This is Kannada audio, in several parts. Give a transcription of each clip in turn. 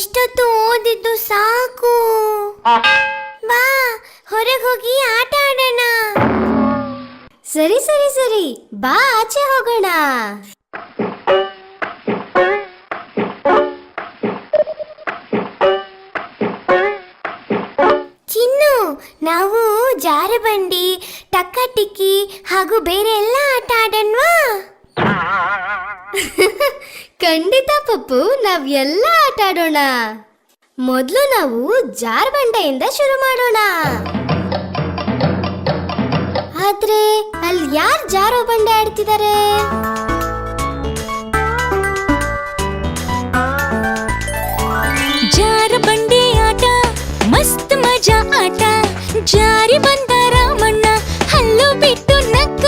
ಇಷ್ಟೊತ್ತು ಓದಿದ್ದು ಸಾಕು. ಬಾ ಹೊರಗೆ ಹೋಗಿ ಆಟ ಆಡೋಣ. ಸರಿ ಸರಿ ಸರಿ, ಬಾ ಆಚೆ ಹೋಗೋಣ. ಚಿನ್ನು, ನಾವು ಜಾರಬಂಡಿ, ಟಕ್ಕಟಿಕ್ಕಿ ಹಾಗೂ ಬೇರೆ ಎಲ್ಲ ಆಟ ಆಡೋಣವಾ? ಖಂಡಿತ ಪಪ್ಪು, ನಾವ್ ಎಲ್ಲ ಆಟ ಆಡೋಣ. ಮೊದಲು ನಾವು ಜಾರಬಂಡೆಯಿಂದ ಶುರು ಮಾಡೋಣ. ಆದ್ರೆ ಅಲ್ಲಿ ಯಾರು ಜಾರೋ ಬಂಡೆ ಆಡ್ತಿದ್ದಾರೆ? ಜಾರಬಂಡಿ ಆಟ ಮಸ್ತ್ ಮಜಾ ಆಟ. ಜಾರಿ ಬಂದ ರಾಮಣ್ಣ ಹಲ್ಲು ಬಿಟ್ಟು ನಕ್ಕ.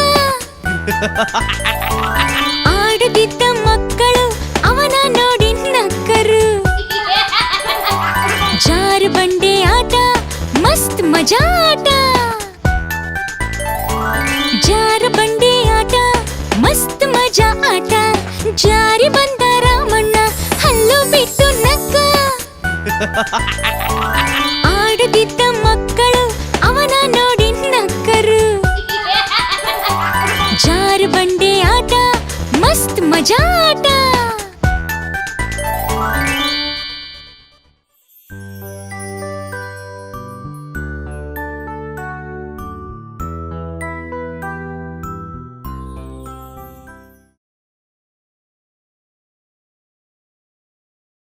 ಆಡುತ್ತಿದ್ದ ಮಕ್ಕಳು ಅವನ ನೋಡಿ ನಕ್ಕರು. ಜಾರಬಂಡಿ ಆಟ ಮಸ್ತ್ ಮಜಾ ಆಟ. ಜಾರಬಂಡಿ ಆಟ ಮಸ್ತ್ ಮಜಾ ಆಟ. ಜಾರಿ ಬಂದ ರಾಮಣ್ಣ ಹಲ್ಲು ಬಿಟ್ಟು ನಕ್ಕ. ಆಡುತ್ತಿದ್ದ ಮಕ್ಕಳು ಅವನ ನೋಡಿ ನಕ್ಕರು. ಜಾರಬಂಡಿ ಆಟ ಮಸ್ತ್ ಮಜಾ ಆಟ.